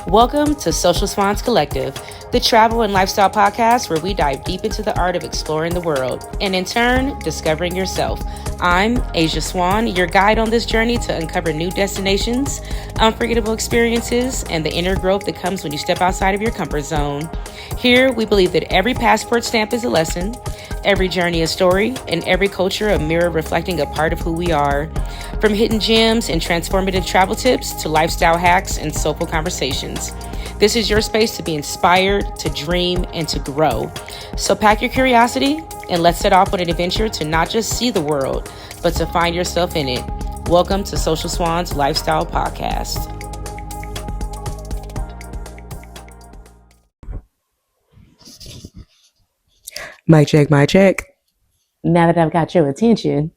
Welcome to Social Swans Collective, the travel and lifestyle podcast where we dive deep into the art of exploring the world and in turn, discovering yourself. I'm Asha Swan, your guide on this journey to uncover new destinations, unforgettable experiences, and the inner growth that comes when you step outside of your comfort zone. Here, we believe that every passport stamp is a lesson, every journey a story, and every culture a mirror reflecting a part of who we are. From hidden gems and transformative travel tips to lifestyle hacks and soulful conversations. This is your space to be inspired, to dream, and to grow. So pack your curiosity and let's set off on an adventure to not just see the world, but to find yourself in it. Welcome to Social Swans Lifestyle Podcast. Mic check, mic check. Now that I've got your attention.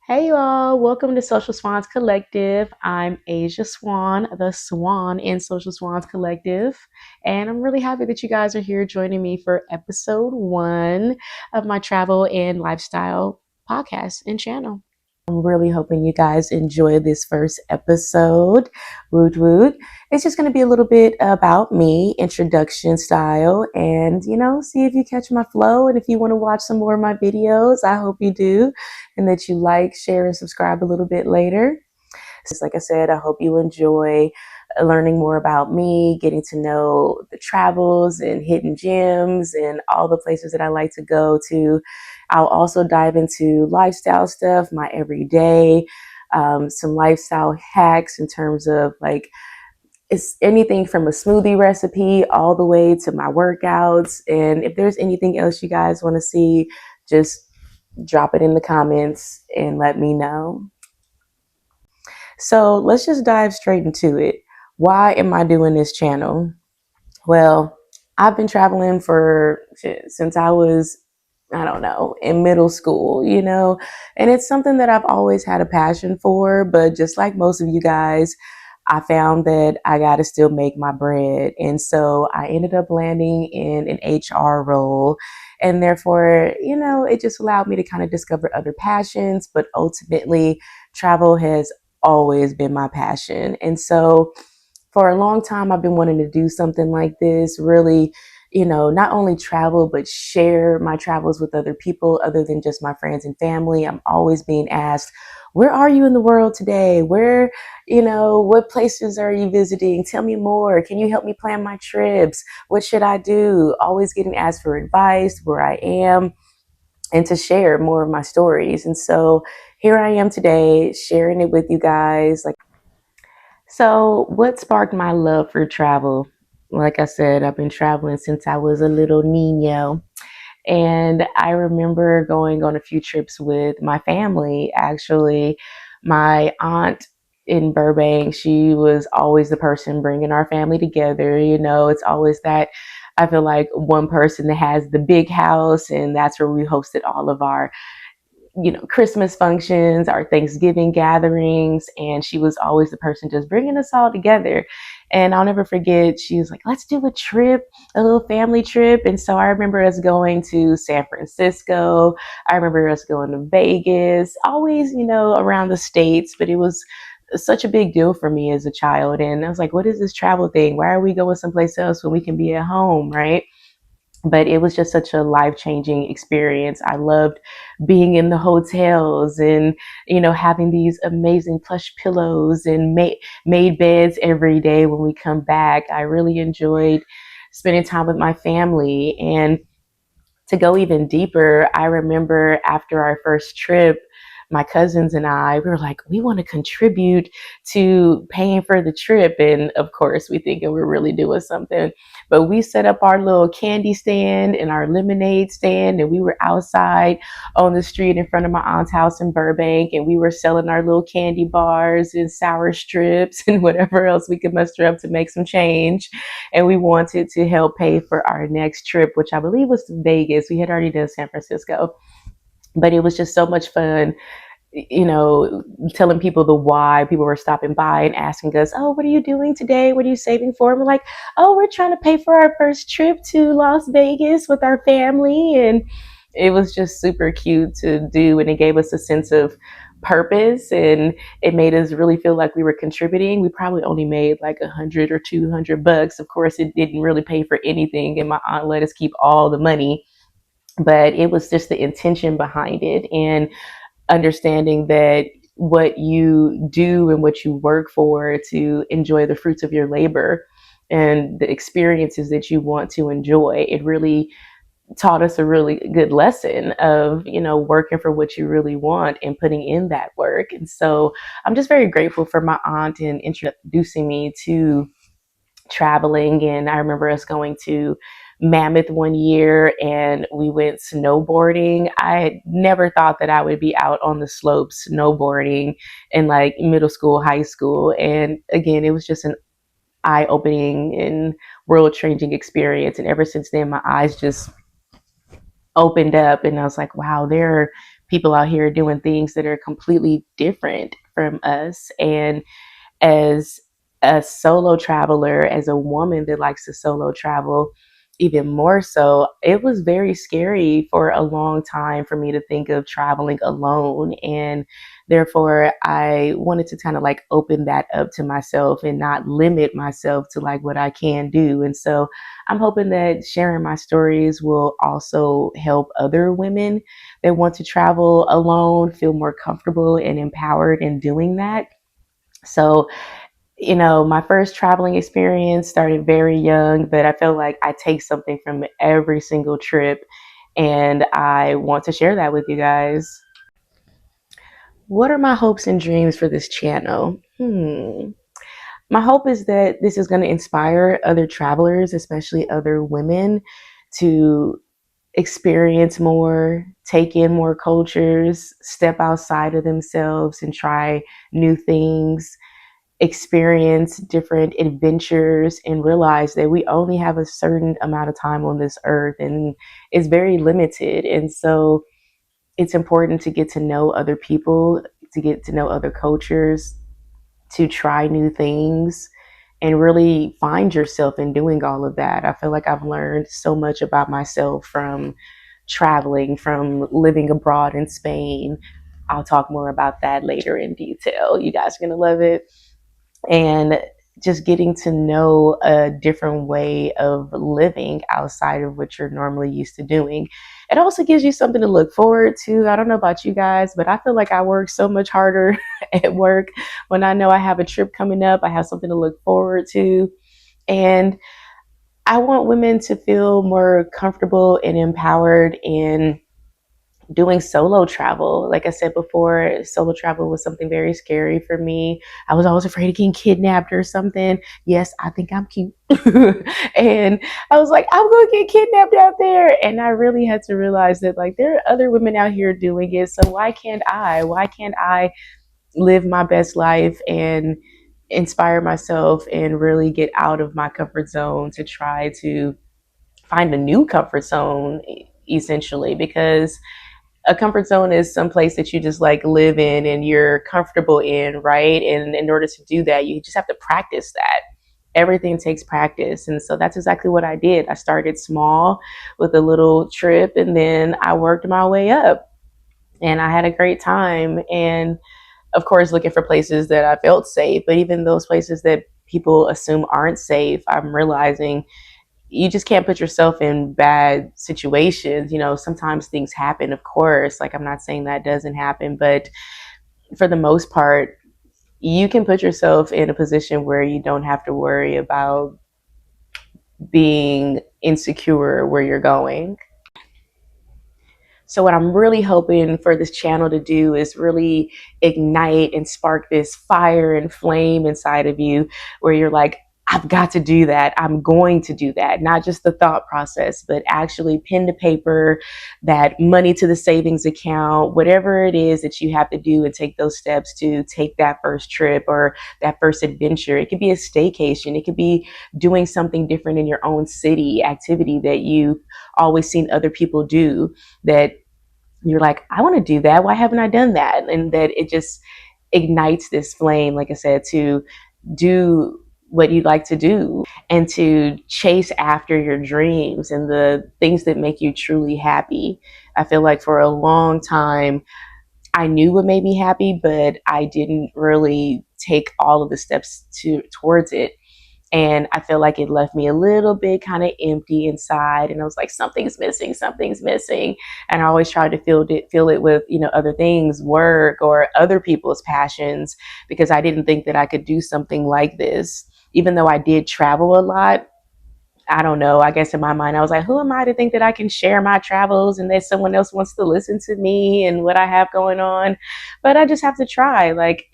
Hey you all, welcome to Social Swans Collective. I'm Asha Swan, the Swan in Social Swans Collective. And I'm really happy that you guys are here joining me for episode 1 of my travel and lifestyle podcast and channel. I'm really hoping you guys enjoy this first episode. Woot woot. It's just going to be a little bit about me, introduction style, and, see if you catch my flow. And if you want to watch some more of my videos, I hope you do, and that you like, share, and subscribe a little bit later. Just like I said, I hope you enjoy learning more about me, getting to know the travels and hidden gems and all the places that I like to go to. I'll also dive into lifestyle stuff, my everyday, some lifestyle hacks in terms of it's anything from a smoothie recipe all the way to my workouts. And if there's anything else you guys want to see, just drop it in the comments and let me know. So let's just dive straight into it. Why am I doing this channel? Well, I've been traveling since I was, in middle school, and it's something that I've always had a passion for. But just like most of you guys, I found that I got to still make my bread. And so I ended up landing in an HR role. And therefore, it just allowed me to kind of discover other passions. But ultimately, travel has always been my passion. And so for a long time, I've been wanting to do something like this, really, not only travel, but share my travels with other people other than just my friends and family. I'm always being asked, where are you in the world today? Where, what places are you visiting? Tell me more. Can you help me plan my trips? What should I do? Always getting asked for advice, where I am, and to share more of my stories. And so here I am today, sharing it with you guys. So what sparked my love for travel? Like I said, I've been traveling since I was a little niño. And I remember going on a few trips with my family. Actually, my aunt in Burbank, she was always the person bringing our family together. It's always that, I feel like, one person that has the big house, and that's where we hosted all of our Christmas functions, our Thanksgiving gatherings, and she was always the person just bringing us all together. And I'll never forget, she was like, let's do a trip, a little family trip. And so I remember us going to San Francisco. I remember us going to Vegas, always, around the States, but it was such a big deal for me as a child. And I was like, what is this travel thing? Why are we going someplace else when we can be at home, right? But it was just such a life-changing experience. I loved being in the hotels and, having these amazing plush pillows and made beds every day when we come back. I really enjoyed spending time with my family. And to go even deeper, I remember after our first trip, my cousins and I, we were like, we want to contribute to paying for the trip. And of course, we thinking we're really doing something. But we set up our little candy stand and our lemonade stand, and we were outside on the street in front of my aunt's house in Burbank, and we were selling our little candy bars and sour strips and whatever else we could muster up to make some change. And we wanted to help pay for our next trip, which I believe was to Vegas. We had already done San Francisco. But it was just so much fun, telling people the why. People were stopping by and asking us, oh, what are you doing today? What are you saving for? And we're like, oh, we're trying to pay for our first trip to Las Vegas with our family. And it was just super cute to do. And it gave us a sense of purpose, and it made us really feel like we were contributing. We probably only made like $100 or $200. Of course, it didn't really pay for anything, and my aunt let us keep all the money, but it was just the intention behind it, and understanding that what you do and what you work for to enjoy the fruits of your labor and the experiences that you want to enjoy. It really taught us a really good lesson of, working for what you really want and putting in that work. And so I'm just very grateful for my aunt and introducing me to traveling. And I remember us going to Mammoth one year and we went snowboarding. I never thought that I would be out on the slopes snowboarding in like middle school, high school. And again, it was just an eye-opening and world-changing experience. And ever since then, my eyes just opened up, and I was like, wow, there are people out here doing things that are completely different from us. And as a solo traveler, as a woman that likes to solo travel, even more so, it was very scary for a long time for me to think of traveling alone. And therefore, I wanted to kind of like open that up to myself and not limit myself to like what I can do. And so I'm hoping that sharing my stories will also help other women that want to travel alone feel more comfortable and empowered in doing that. So my first traveling experience started very young, but I feel like I take something from every single trip, and I want to share that with you guys. What are my hopes and dreams for this channel? My hope is that this is going to inspire other travelers, especially other women, to experience more, take in more cultures, step outside of themselves and try new things, experience different adventures, and realize that we only have a certain amount of time on this earth and it's very limited. And so it's important to get to know other people, to get to know other cultures, to try new things and really find yourself in doing all of that. I feel like I've learned so much about myself from traveling, from living abroad in Spain. I'll talk more about that later in detail. You guys are going to love it. And just getting to know a different way of living outside of what you're normally used to doing. It also gives you something to look forward to. I don't know about you guys, but I feel like I work so much harder at work when I know I have a trip coming up. I have something to look forward to. And I want women to feel more comfortable and empowered in doing solo travel. Like I said before, solo travel was something very scary for me. I was always afraid of getting kidnapped or something. Yes, I think I'm cute. And I was like, I'm going to get kidnapped out there. And I really had to realize that like there are other women out here doing it. So why can't I? Why can't I live my best life and inspire myself and really get out of my comfort zone to try to find a new comfort zone, essentially? Because a comfort zone is some place that you just like live in and you're comfortable in, right? And in order to do that, you just have to practice that. Everything takes practice. And so that's exactly what I did. I started small with a little trip, and then I worked my way up, and I had a great time. And of course, looking for places that I felt safe, but even those places that people assume aren't safe, I'm realizing you just can't put yourself in bad situations. Sometimes things happen, of course. Like, I'm not saying that doesn't happen, but for the most part, you can put yourself in a position where you don't have to worry about being insecure where you're going. So what I'm really hoping for this channel to do is really ignite and spark this fire and flame inside of you where you're like, I've got to do that. I'm going to do that. Not just the thought process, but actually pen to paper, that money to the savings account, whatever it is that you have to do and take those steps to take that first trip or that first adventure. It could be a staycation. It could be doing something different in your own city, activity that you've always seen other people do, that you're like, I want to do that. Why haven't I done that? And that it just ignites this flame, like I said, to do what you'd like to do and to chase after your dreams and the things that make you truly happy. I feel like for a long time, I knew what made me happy, but I didn't really take all of the steps towards it. And I feel like it left me a little bit kind of empty inside. And I was like, something's missing, something's missing. And I always tried to fill it with, other things, work or other people's passions, because I didn't think that I could do something like this. Even though I did travel a lot, I don't know. I guess in my mind, I was like, who am I to think that I can share my travels and that someone else wants to listen to me and what I have going on? But I just have to try. Like,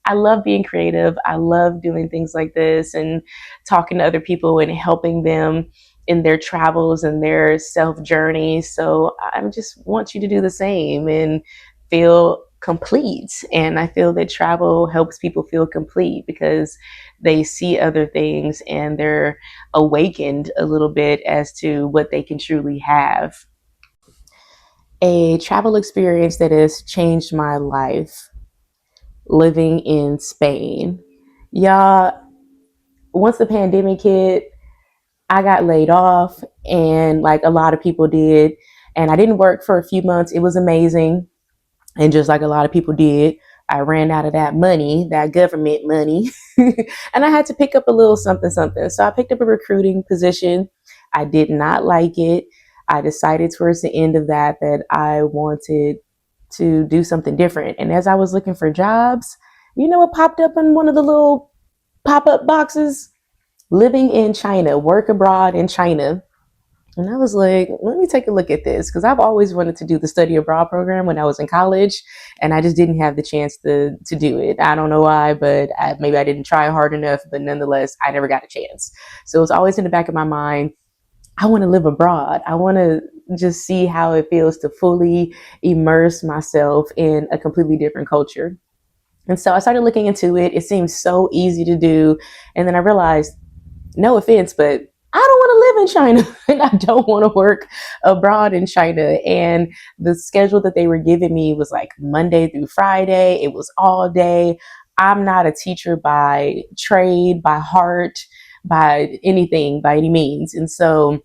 I love being creative. I love doing things like this and talking to other people and helping them in their travels and their self journey. So I just want you to do the same and feel complete. And I feel that travel helps people feel complete because they see other things and they're awakened a little bit as to what they can truly have. A travel experience that has changed my life, living in Spain. Y'all, once the pandemic hit, I got laid off, and like a lot of people did. And I didn't work for a few months. It was amazing. And just like a lot of people did, I ran out of that money, that government money, and I had to pick up a little something, something. So I picked up a recruiting position. I did not like it. I decided towards the end of that I wanted to do something different. And as I was looking for jobs, you know what popped up in one of the little pop-up boxes? Living in China, work abroad in China. And I was like, let me take a look at this, because I've always wanted to do the study abroad program when I was in college, and I just didn't have the chance to do it. I don't know why, but maybe I didn't try hard enough, but nonetheless, I never got a chance. So it was always in the back of my mind, I want to live abroad. I want to just see how it feels to fully immerse myself in a completely different culture. And so I started looking into it. It seemed so easy to do. And then I realized, no offense, but I don't want to live in China and I don't want to work abroad in China. And the schedule that they were giving me was like Monday through Friday. It was all day. I'm not a teacher by trade, by heart, by anything, by any means. And so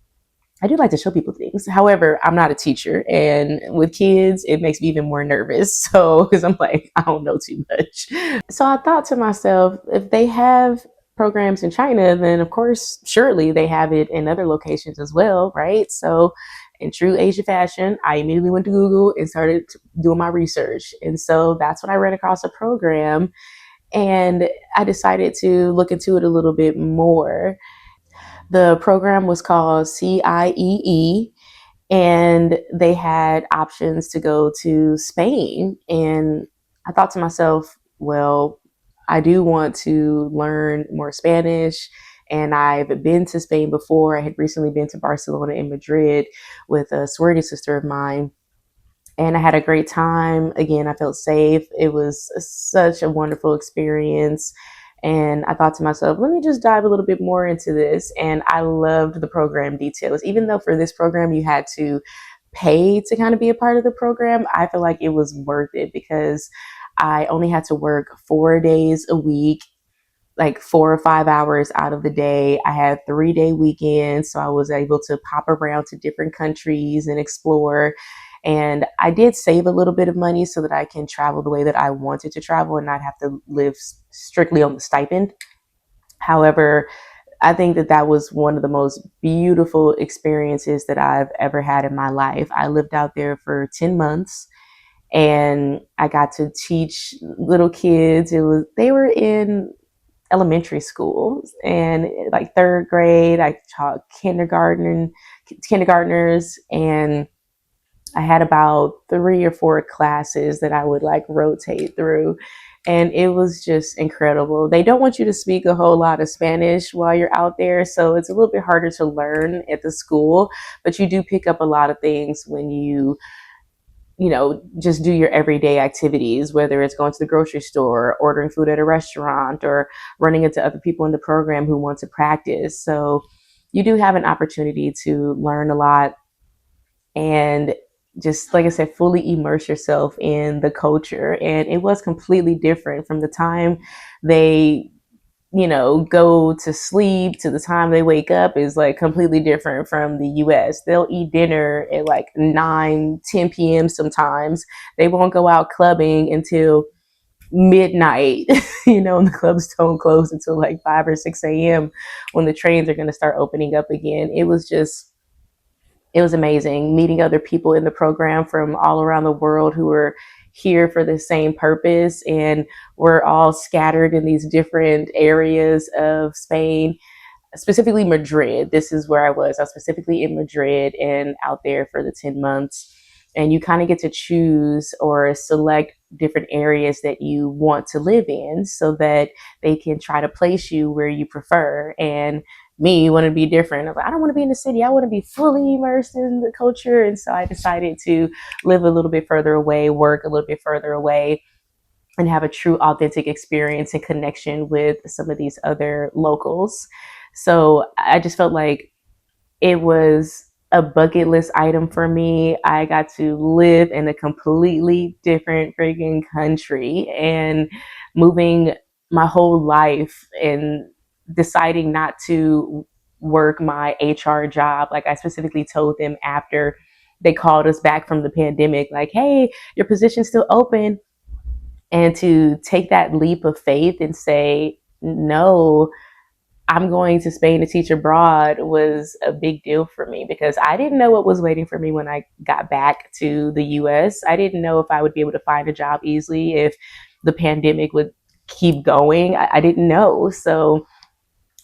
I do like to show people things. However, I'm not a teacher, and with kids, it makes me even more nervous. So, because I'm like, I don't know too much. So I thought to myself, if they have programs in China, then of course, surely they have it in other locations as well, right? So in true Asia fashion, I immediately went to Google and started doing my research. And so that's when I ran across a program, and I decided to look into it a little bit more. The program was called CIEE, and they had options to go to Spain. And I thought to myself, well, I do want to learn more Spanish. And I've been to Spain before. I had recently been to Barcelona and Madrid with a sorority sister of mine. And I had a great time. Again, I felt safe. It was such a wonderful experience. And I thought to myself, let me just dive a little bit more into this. And I loved the program details. Even though for this program, you had to pay to kind of be a part of the program, I feel like it was worth it because I only had to work 4 days a week, like 4 or 5 hours out of the day. I had 3-day weekends, so I was able to pop around to different countries and explore. And I did save a little bit of money so that I can travel the way that I wanted to travel and not have to live strictly on the stipend. However, I think that was one of the most beautiful experiences that I've ever had in my life. I lived out there for 10 months and I got to teach little kids. They were in elementary school and like third grade. I taught kindergartners, and I had about 3 or 4 classes that I would like rotate through. And it was just incredible. They don't want you to speak a whole lot of Spanish while you're out there. So it's a little bit harder to learn at the school, but you do pick up a lot of things when just do your everyday activities, whether it's going to the grocery store, ordering food at a restaurant, or running into other people in the program who want to practice. So you do have an opportunity to learn a lot and just, like I said, fully immerse yourself in the culture. And it was completely different from the time they go to sleep to the time they wake up is like completely different from the US. They'll eat dinner at like 9, 10 p.m. sometimes. They won't go out clubbing until midnight, and the clubs don't close until like 5 or 6 a.m. when the trains are going to start opening up again. It was amazing meeting other people in the program from all around the world who were here for the same purpose. And we're all scattered in these different areas of Spain, specifically Madrid. This is where I was. I was specifically in Madrid and out there for the 10 months. And you kind of get to choose or select different areas that you want to live in so that they can try to place you where you prefer. And me want to be different. I'm like, I don't want to be in the city. I want to be fully immersed in the culture. And so I decided to live a little bit further away, work a little bit further away, and have a true authentic experience and connection with some of these other locals. So I just felt like it was a bucket list item for me. I got to live in a completely different freaking country and moving my whole life and deciding not to work my HR job. Like I specifically told them after they called us back from the pandemic, like, hey, your position's still open. And to take that leap of faith and say, no, I'm going to Spain to teach abroad was a big deal for me because I didn't know what was waiting for me when I got back to the US. I didn't know if I would be able to find a job easily, if the pandemic would keep going. I didn't know. So,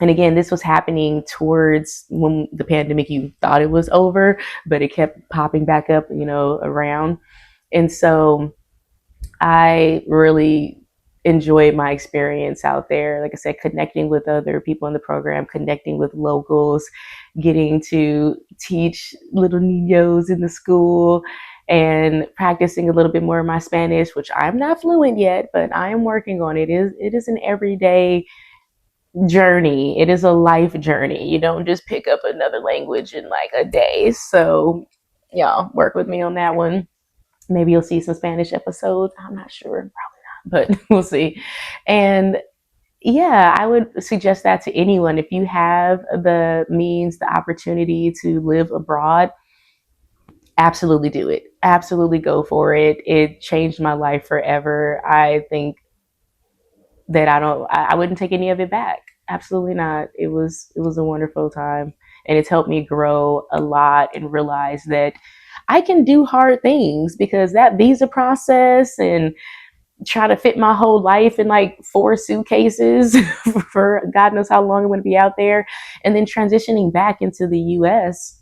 and again, this was happening towards when the pandemic, you thought it was over, but it kept popping back up, around. And so I really enjoyed my experience out there. Like I said, connecting with other people in the program, connecting with locals, getting to teach little niños in the school, and practicing a little bit more of my Spanish, which I'm not fluent yet, but I am working on it. It is an everyday journey. It is a life journey. You don't just pick up another language in like a day. So, yeah, work with me on that one. Maybe you'll see some Spanish episodes. I'm not sure, probably not, but we'll see. And yeah, I would suggest that to anyone. If you have the means, the opportunity to live abroad, absolutely do it. Absolutely go for it. It changed my life forever. I think that I wouldn't take any of it back. Absolutely not. It was a wonderful time, and it's helped me grow a lot and realize that I can do hard things, because that visa process and try to fit my whole life in like 4 suitcases for God knows how long I'm going to be out there, and then transitioning back into the US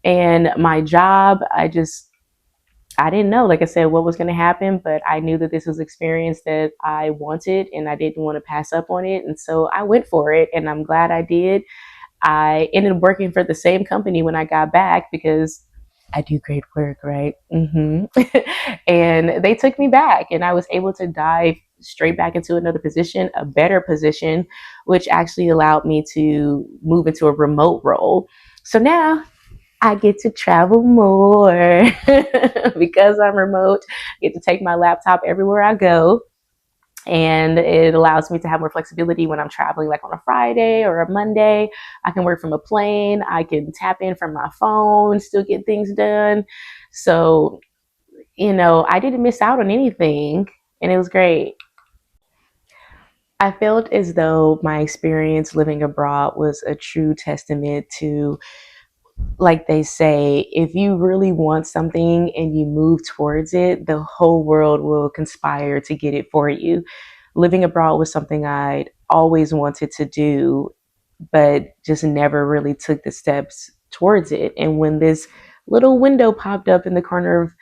and my job, I didn't know, like I said, what was going to happen, but I knew that this was experience that I wanted and I didn't want to pass up on it. And so I went for it, and I'm glad I did. I ended up working for the same company when I got back because I do great work, right? And they took me back, and I was able to dive straight back into another position, a better position, which actually allowed me to move into a remote role. So now I get to travel more because I'm remote. I get to take my laptop everywhere I go. And it allows me to have more flexibility when I'm traveling, like on a Friday or a Monday. I can work from a plane. I can tap in from my phone, still get things done. So, I didn't miss out on anything, and it was great. I felt as though my experience living abroad was a true testament to, like they say, if you really want something and you move towards it, the whole world will conspire to get it for you. Living abroad was something I'd always wanted to do, but just never really took the steps towards it. And when this little window popped up in the corner of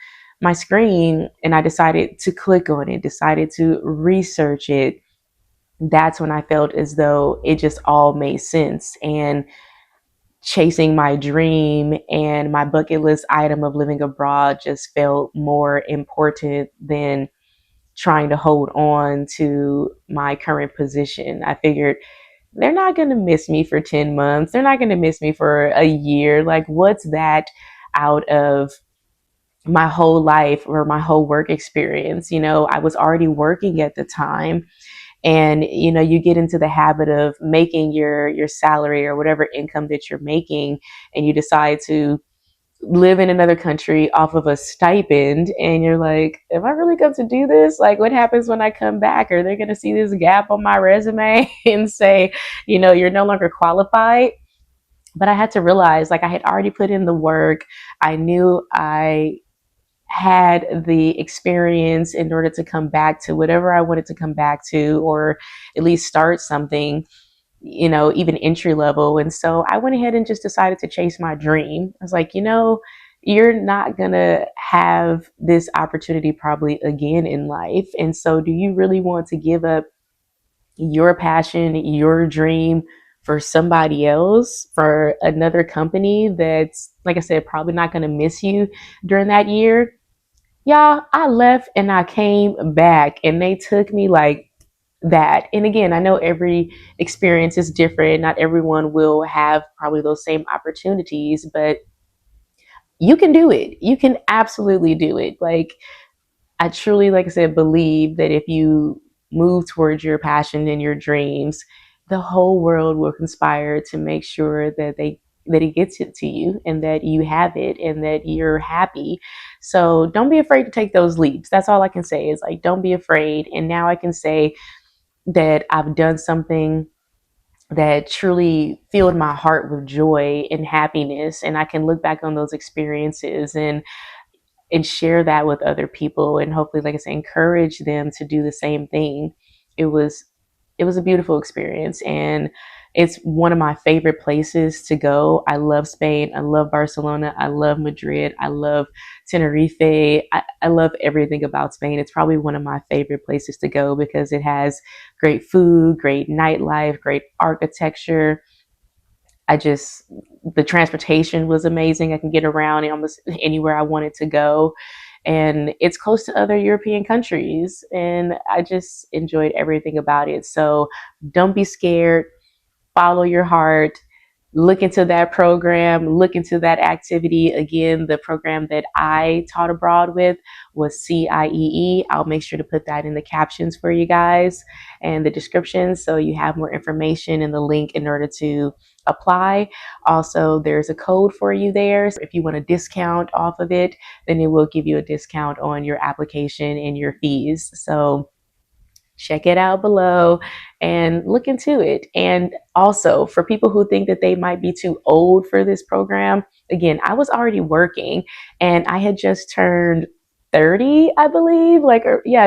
my screen and I decided to click on it, decided to research it, that's when I felt as though it just all made sense. And chasing my dream and my bucket list item of living abroad just felt more important than trying to hold on to my current position. I figured they're not going to miss me for 10 months. They're not going to miss me for a year. Like, what's that out of my whole life or my whole work experience? I was already working at the time, And, you get into the habit of making your salary or whatever income that you're making, and you decide to live in another country off of a stipend, and you're like, am I really going to do this? Like, what happens when I come back? Are they going to see this gap on my resume and say, you're no longer qualified? But I had to realize, like, I had already put in the work. I knew I had the experience in order to come back to whatever I wanted to come back to, or at least start something, even entry level. And so I went ahead and just decided to chase my dream. I was like, you're not going to have this opportunity probably again in life. And so do you really want to give up your passion, your dream for somebody else, for another company that's, like I said, probably not going to miss you during that year? Y'all, I left and I came back, and they took me like that. And again, I know every experience is different. Not everyone will have probably those same opportunities, but you can do it. You can absolutely do it. Like, I truly, like I said, believe that if you move towards your passion and your dreams, the whole world will conspire to make sure that it gets it to you, and that you have it, and that you're happy. So don't be afraid to take those leaps. That's all I can say, is like, don't be afraid. And now I can say that I've done something that truly filled my heart with joy and happiness. And I can look back on those experiences and share that with other people, and hopefully, like I said, encourage them to do the same thing. It was a beautiful experience, and it's one of my favorite places to go. I love Spain. I love Barcelona. I love Madrid. I love Tenerife. I love everything about Spain. It's probably one of my favorite places to go because it has great food, great nightlife, great architecture. The transportation was amazing. I can get around almost anywhere I wanted to go. And it's close to other European countries. And I just enjoyed everything about it. So don't be scared. Follow your heart. Look into that program, look into that activity. Again, the program that I taught abroad with was CIEE. I'll make sure to put that in the captions for you guys and the description, so you have more information and the link in order to apply. Also, there's a code for you there. So if you want a discount off of it, then it will give you a discount on your application and your fees. So check it out below and look into it. And also, for people who think that they might be too old for this program, again, I was already working, and I had just turned 30, I believe,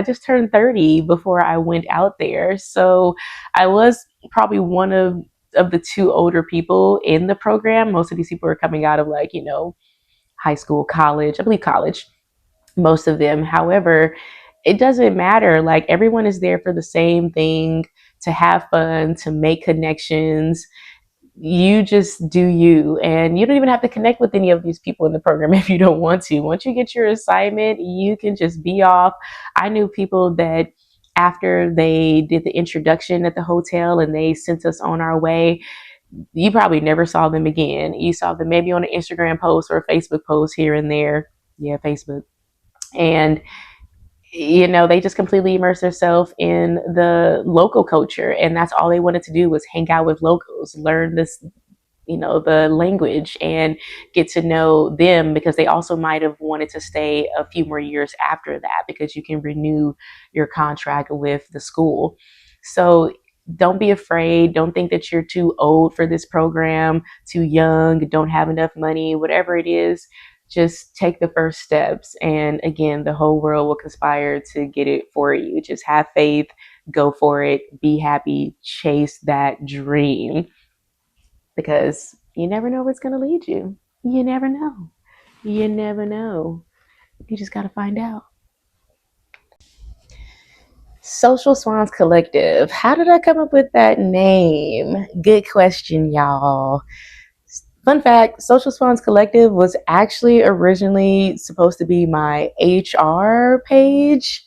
just turned 30 before I went out there. So I was probably one of the two older people in the program. Most of these people are coming out of, like, high school, college, I believe college, most of them. However, it doesn't matter. Like, everyone is there for the same thing, to have fun, to make connections. You just do you, and you don't even have to connect with any of these people in the program if you don't want to. Once you get your assignment, you can just be off. I knew people that after they did the introduction at the hotel and they sent us on our way, you probably never saw them again. You saw them maybe on an Instagram post or a Facebook post here and there. Yeah, Facebook. And they just completely immersed themselves in the local culture, and that's all they wanted to do, was hang out with locals, learn this, the language, and get to know them, because they also might have wanted to stay a few more years after that, because you can renew your contract with the school. So don't be afraid. Don't think that you're too old for this program, too young, don't have enough money, whatever it is. Just take the first steps. And again, the whole world will conspire to get it for you. Just have faith, go for it, be happy, chase that dream, because you never know where it's going to lead you. You never know. You never know. You just got to find out. Social Swans Collective. How did I come up with that name? Good question, y'all. Fun fact, Social Swans Collective was actually originally supposed to be my HR page,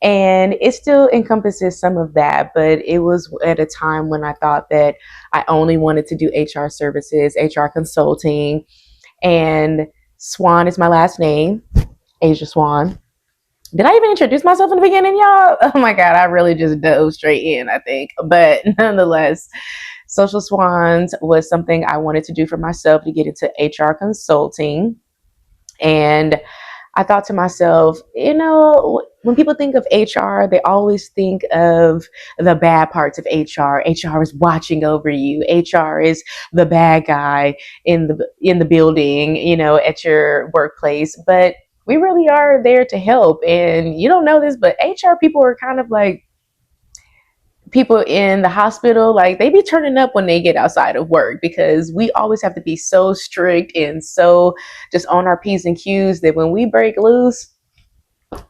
and it still encompasses some of that, but it was at a time when I thought that I only wanted to do HR services, HR consulting, and Swan is my last name, Asha Swan. Did I even introduce myself in the beginning, y'all? Oh my God, I really just dove straight in, I think. But nonetheless, Social Swans was something I wanted to do for myself to get into HR consulting. And I thought to myself, when people think of HR, they always think of the bad parts of HR. HR is watching over you. HR is the bad guy in the building, at your workplace. But we really are there to help. And you don't know this, but HR people are kind of like people in the hospital. Like, they be turning up when they get outside of work, because we always have to be so strict and so just on our P's and Q's that when we break loose,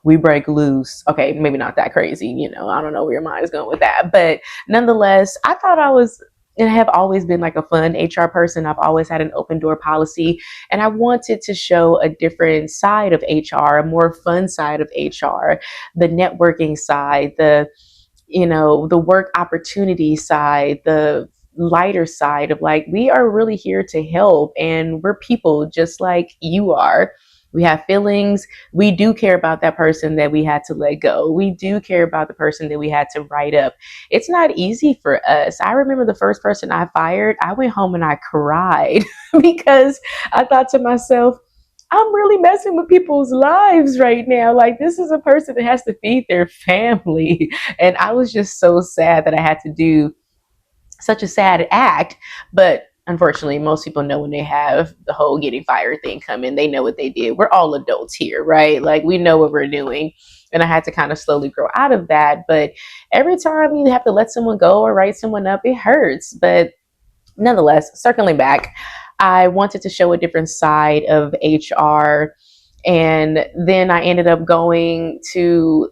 we break loose. Okay, maybe not that crazy, I don't know where your mind is going with that. But nonetheless, I thought I was and have always been like a fun HR person. I've always had an open door policy, and I wanted to show a different side of HR, a more fun side of HR, the networking side, the work opportunity side, the lighter side of, like, we are really here to help, and we're people just like you are. We have feelings. We do care about that person that we had to let go. We do care about the person that we had to write up. It's not easy for us. I remember the first person I fired, I went home and I cried because I thought to myself, I'm really messing with people's lives right now. Like, this is a person that has to feed their family. And I was just so sad that I had to do such a sad act. But unfortunately, most people know when they have the whole getting fired thing coming, they know what they did. We're all adults here, right? Like, we know what we're doing. And I had to kind of slowly grow out of that. But every time you have to let someone go or write someone up, it hurts. But nonetheless, circling back, I wanted to show a different side of HR. And then I ended up going to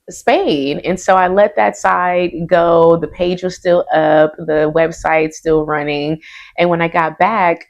Spain. And so I let that side go. The page was still up, the website still running. And when I got back,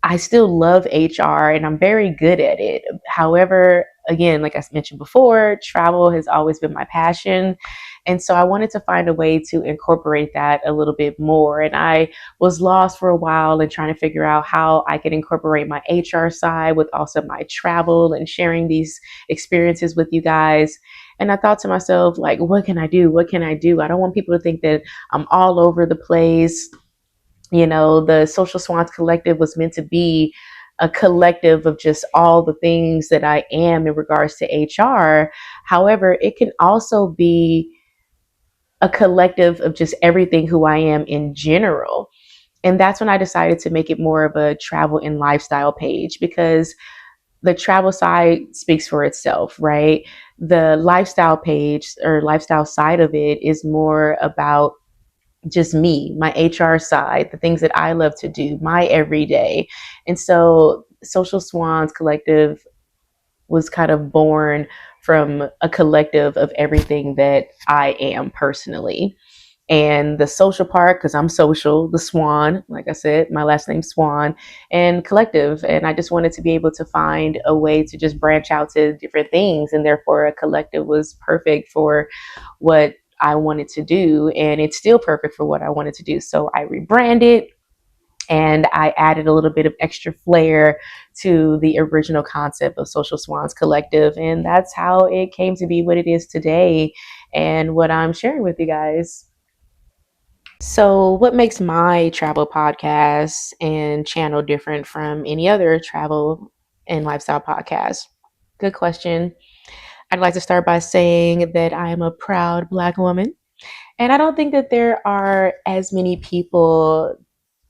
I still love HR and I'm very good at it. However, again, like I mentioned before, travel has always been my passion. And so I wanted to find a way to incorporate that a little bit more. And I was lost for a while and trying to figure out how I could incorporate my HR side with also my travel and sharing these experiences with you guys. And I thought to myself, like, what can I do? What can I do? I don't want people to think that I'm all over the place. The Social Swans Collective was meant to be a collective of just all the things that I am in regards to HR. However, it can also be a collective of just everything who I am in general. And that's when I decided to make it more of a travel and lifestyle page, because the travel side speaks for itself, right? The lifestyle page or lifestyle side of it is more about just me, my HR side, the things that I love to do, my everyday. And so Social Swans Collective was kind of born from a collective of everything that I am personally. And the social part, because I'm social, the Swan, like I said, my last name's Swan, and collective. And I just wanted to be able to find a way to just branch out to different things. And therefore, a collective was perfect for what I wanted to do. And it's still perfect for what I wanted to do. So I rebranded and I added a little bit of extra flair to the original concept of Social Swans Collective. And that's how it came to be what it is today and what I'm sharing with you guys. So, what makes my travel podcast and channel different from any other travel and lifestyle podcast? Good question. I'd like to start by saying that I am a proud Black woman. And I don't think that there are as many people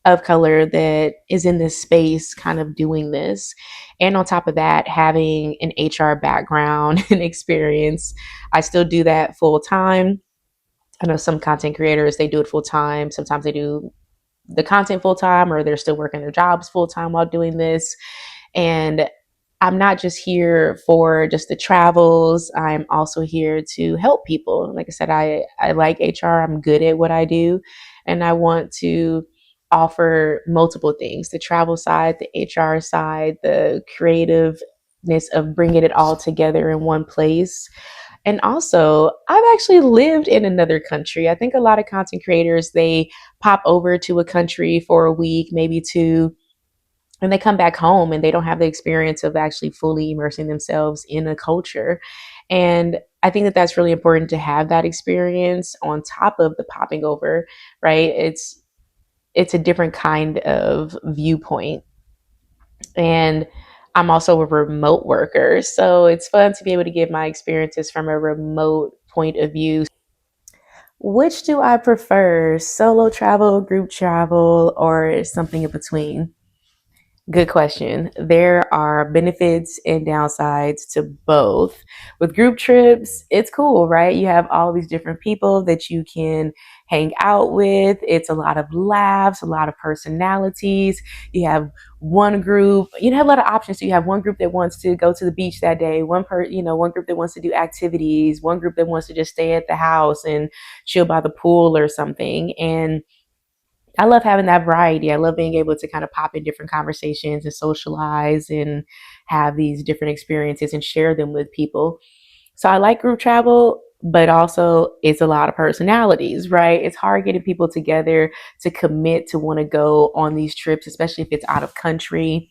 of color that is in this space kind of doing this. And on top of that, having an HR background and experience, I still do that full time. I know some content creators, they do it full time. Sometimes they do the content full time, or they're still working their jobs full time while doing this. And I'm not just here for just the travels. I'm also here to help people. Like I said, I like HR. I'm good at what I do. And I want to offer multiple things: the travel side, the HR side, the creativeness of bringing it all together in one place. And also, I've actually lived in another country. I think a lot of content creators, they pop over to a country for a week, maybe two, and they come back home and they don't have the experience of actually fully immersing themselves in a culture. And I think that that's really important to have that experience on top of the popping over, right? It's a different kind of viewpoint. And I'm also a remote worker, so it's fun to be able to give my experiences from a remote point of view. Which do I prefer? Solo travel, group travel, or something in between? Good question. There are benefits and downsides to both. With group trips, it's cool, right? You have all these different people that you can hang out with. It's a lot of laughs, a lot of personalities. You have one group, you have a lot of options. So you have one group that wants to go to the beach that day, one group that wants to do activities, one group that wants to just stay at the house and chill by the pool or something. And I love having that variety. I love being able to kind of pop in different conversations and socialize and have these different experiences and share them with people. So I like group travel, but also it's a lot of personalities, right? It's hard getting people together to commit to want to go on these trips, especially if it's out of country.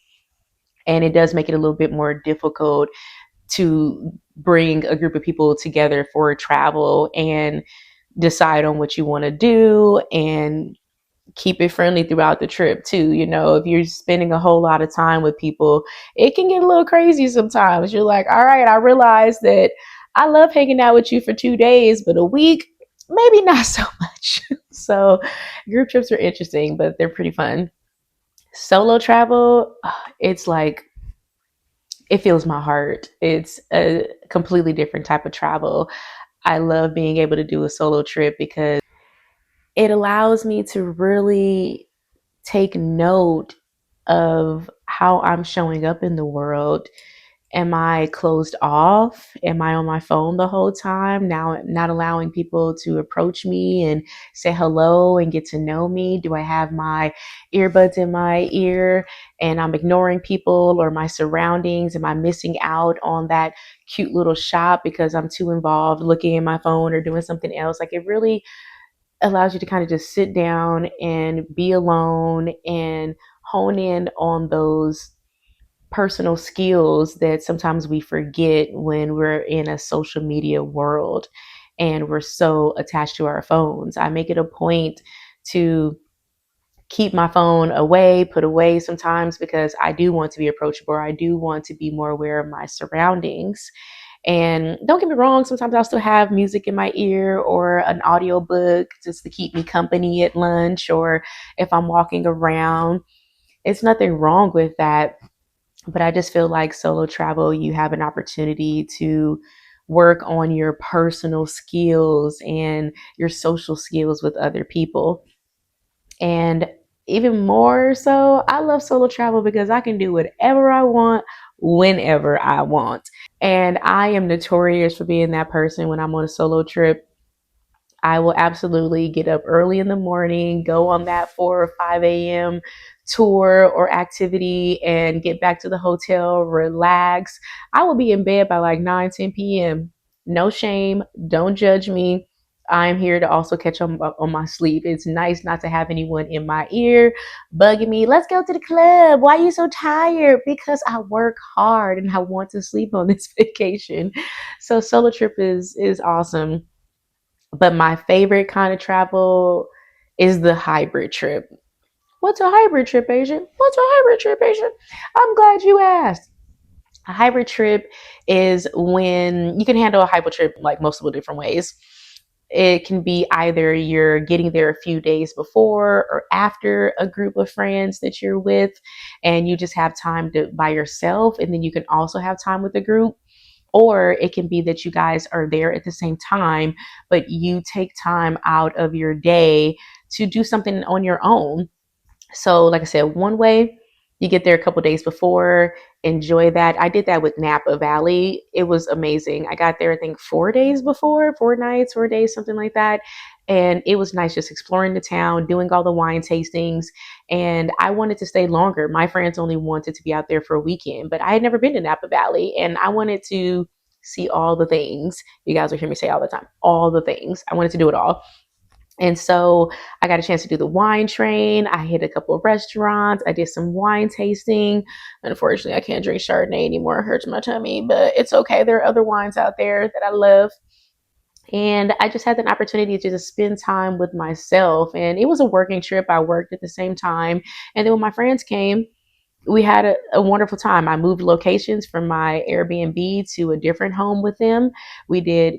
And it does make it a little bit more difficult to bring a group of people together for travel and decide on what you want to do and keep it friendly throughout the trip too. If you're spending a whole lot of time with people, it can get a little crazy sometimes. You're like, all right, I realize that I love hanging out with you for 2 days, but a week, maybe not so much. So group trips are interesting, but they're pretty fun. Solo travel, it's like, it fills my heart. It's a completely different type of travel. I love being able to do a solo trip because it allows me to really take note of how I'm showing up in the world. Am I closed off? Am I on my phone the whole time? Now, not allowing people to approach me and say hello and get to know me? Do I have my earbuds in my ear and I'm ignoring people or my surroundings? Am I missing out on that cute little shop because I'm too involved looking at my phone or doing something else? Like, it really allows you to kind of just sit down and be alone and hone in on those personal skills that sometimes we forget when we're in a social media world and we're so attached to our phones. I make it a point to keep my phone away, put away sometimes, because I do want to be approachable. I do want to be more aware of my surroundings. And don't get me wrong, sometimes I'll still have music in my ear or an audio book just to keep me company at lunch or if I'm walking around. It's nothing wrong with that. But I just feel like solo travel, you have an opportunity to work on your personal skills and your social skills with other people. And even more so, I love solo travel because I can do whatever I want whenever I want. And I am notorious for being that person when I'm on a solo trip. I will absolutely get up early in the morning, go on that 4 or 5 a.m. tour or activity and get back to the hotel, relax. I will be in bed by like 9, 10 p.m. No shame. Don't judge me. I'm here to also catch up on my sleep. It's nice not to have anyone in my ear bugging me. Let's go to the club. Why are you so tired? Because I work hard and I want to sleep on this vacation. So solo trip is awesome. But my favorite kind of travel is the hybrid trip. What's a hybrid trip, Asian? What's a hybrid trip, Asian? I'm glad you asked. A hybrid trip is when you can handle a hybrid trip like multiple different ways. It can be either you're getting there a few days before or after a group of friends that you're with, and you just have time to by yourself, and then you can also have time with a group. Or it can be that you guys are there at the same time, but you take time out of your day to do something on your own. So, like I said, one way, you get there a couple days before, enjoy that. I did that with Napa Valley. It was amazing. I got there, I think, 4 days before, 4 nights, 4 days, something like that. And it was nice just exploring the town, doing all the wine tastings. And I wanted to stay longer. My friends only wanted to be out there for a weekend, but I had never been to Napa Valley and I wanted to see all the things. You guys will hear me say all the time, all the things. I wanted to do it all. And so I got a chance to do the wine train. I hit a couple of restaurants. I did some wine tasting. Unfortunately, I can't drink Chardonnay anymore. It hurts my tummy, but it's okay. There are other wines out there that I love. And I just had an opportunity to just spend time with myself. And it was a working trip. I worked at the same time. And then when my friends came, we had a wonderful time. I moved locations from my Airbnb to a different home with them. We did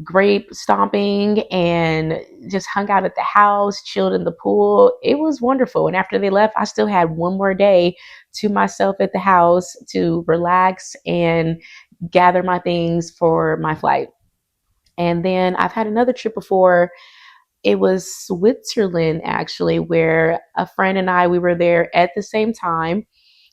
grape stomping and just hung out at the house, chilled in the pool. It was wonderful. And after they left, I still had one more day to myself at the house to relax and gather my things for my flight. And then I've had another trip before. It was Switzerland, actually, where a friend and I, we were there at the same time,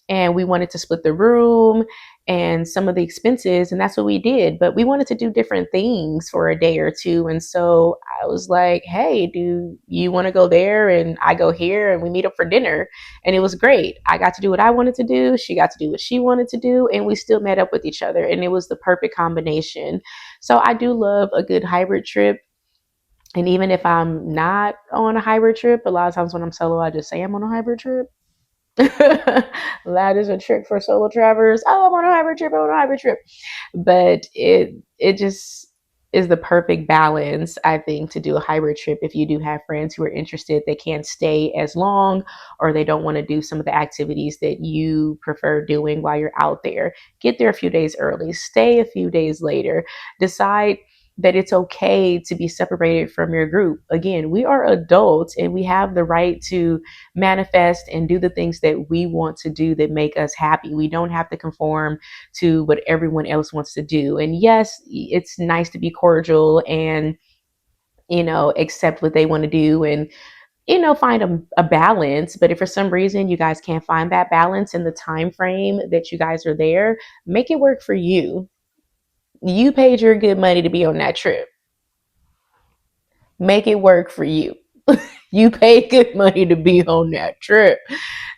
and we wanted to split the room and some of the expenses, and that's what we did. But we wanted to do different things for a day or two, and so I was like, hey, do you want to go there and I go here, and we meet up for dinner? And it was great. I got to do what I wanted to do, she got to do what she wanted to do, and we still met up with each other, and it was the perfect combination. So I do love a good hybrid trip. And even if I'm not on a hybrid trip, a lot of times when I'm solo, I just say I'm on a hybrid trip. That is a trick for solo travelers. Oh, I'm on a hybrid trip. I'm on a hybrid trip. But it just is the perfect balance, I think, to do a hybrid trip. If you do have friends who are interested, they can't stay as long, or they don't want to do some of the activities that you prefer doing while you're out there. Get there a few days early, stay a few days later, decide that it's okay to be separated from your group. Again, we are adults and we have the right to manifest and do the things that we want to do that make us happy. We don't have to conform to what everyone else wants to do. And yes, it's nice to be cordial and, accept what they want to do and, find a balance. But if for some reason you guys can't find that balance in the time frame that you guys are there, make it work for you. You paid your good money to be on that trip. Make it work for you. You paid good money to be on that trip.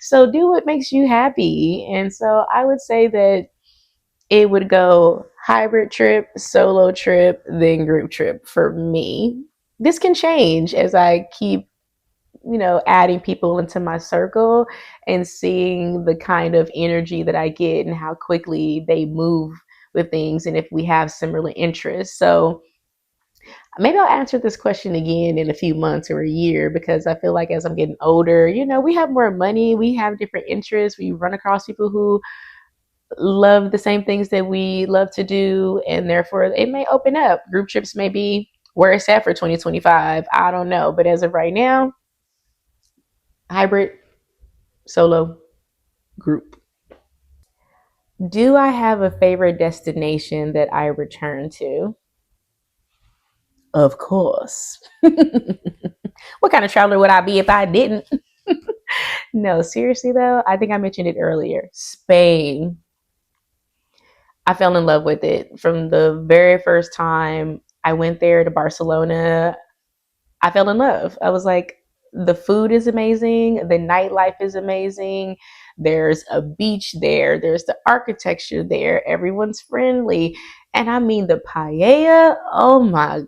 So do what makes you happy. And so I would say that it would go hybrid trip, solo trip, then group trip for me. This can change as I keep, adding people into my circle and seeing the kind of energy that I get and how quickly they move with things and if we have similar interests. So maybe I'll answer this question again in a few months or a year, because I feel like as I'm getting older, we have more money, we have different interests, we run across people who love the same things that we love to do, and therefore it may open up. Group trips may be where it's at for 2025. I don't know. But as of right now, hybrid, solo, group. Do I have a favorite destination that I return to? Of course. What kind of traveler would I be if I didn't? No, seriously though, I think I mentioned it earlier. Spain. I fell in love with it from the very first time I went there to Barcelona. I fell in love. I was like, the food is amazing, the nightlife is amazing. There's a beach there, there's the architecture there, everyone's friendly. And I mean, the paella, oh my,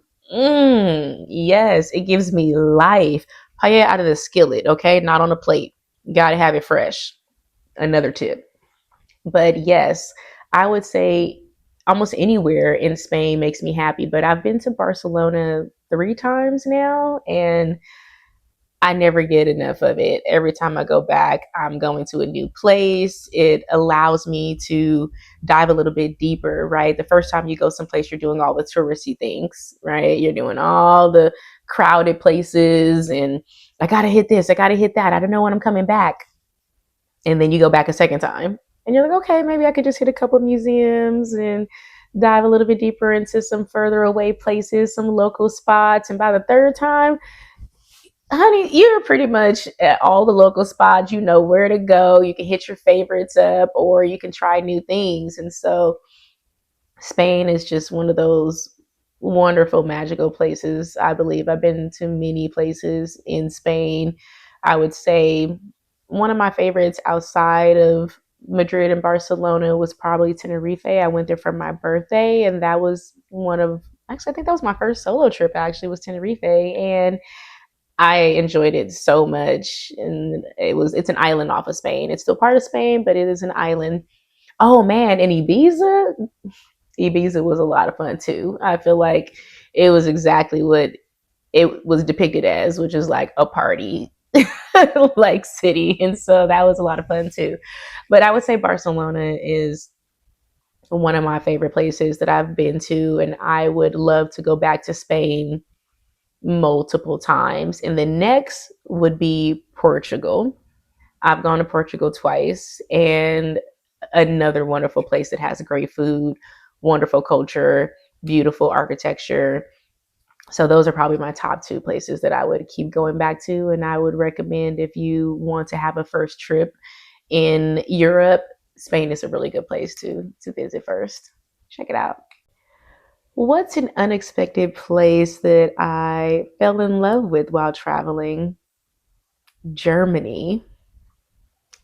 yes, it gives me life. Paella out of the skillet, okay? Not on a plate. Gotta have it fresh. Another tip. But yes, I would say almost anywhere in Spain makes me happy. But I've been to Barcelona 3 times now, and I never get enough of it. Every time I go back, I'm going to a new place. It allows me to dive a little bit deeper, right? The first time you go someplace, you're doing all the touristy things, right? You're doing all the crowded places, and I got to hit this, I got to hit that. I don't know when I'm coming back. And then you go back a second time and you're like, okay, maybe I could just hit a couple of museums and dive a little bit deeper into some further away places, some local spots. And by the third time, honey, you're pretty much at all the local spots. You know where to go. You can hit your favorites up, or you can try new things. And so Spain is just one of those wonderful, magical places. I believe I've been to many places in Spain. I would say one of my favorites outside of Madrid and Barcelona was probably Tenerife. I went there for my birthday, and that was one of, actually, I think that was my first solo trip, actually, was Tenerife. And I enjoyed it so much. And it's an island off of Spain. It's still part of Spain, but it is an island. Oh man, and Ibiza was a lot of fun too. I feel like it was exactly what it was depicted as, which is like a party like city. And so that was a lot of fun too. But I would say Barcelona is one of my favorite places that I've been to, and I would love to go back to Spain multiple times. And the next would be Portugal. I've gone to Portugal twice, and another wonderful place that has great food, wonderful culture, beautiful architecture. So those are probably my top two places that I would keep going back to. And I would recommend, if you want to have a first trip in Europe, Spain is a really good place to visit first. Check it out. What's an unexpected place that I fell in love with while traveling? Germany.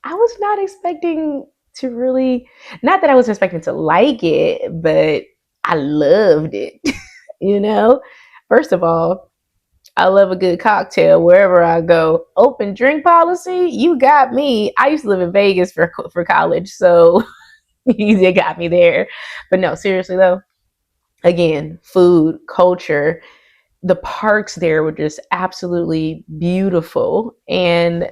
I was not expecting to really, not that I was expecting to like it, but I loved it. you know, First of all, I love a good cocktail wherever I go. Open drink policy, you got me. I used to live in Vegas for college, so they got me there. But no, seriously though, again, food, culture, the parks there were just absolutely beautiful. And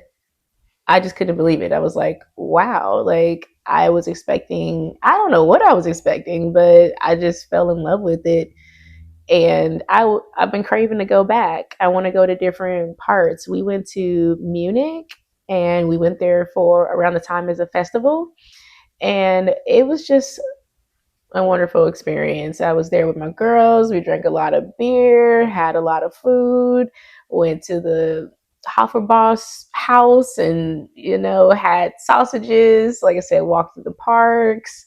I just couldn't believe it. I was like, wow, like I was expecting, I don't know what I was expecting, but I just fell in love with it. And I've been craving to go back. I want to go to different parts. We went to Munich, and we went there for around the time as a festival. And it was just a wonderful experience. I was there with my girls. We drank a lot of beer, had a lot of food, went to the Hofferboss house and, had sausages. Like I said, walked through the parks.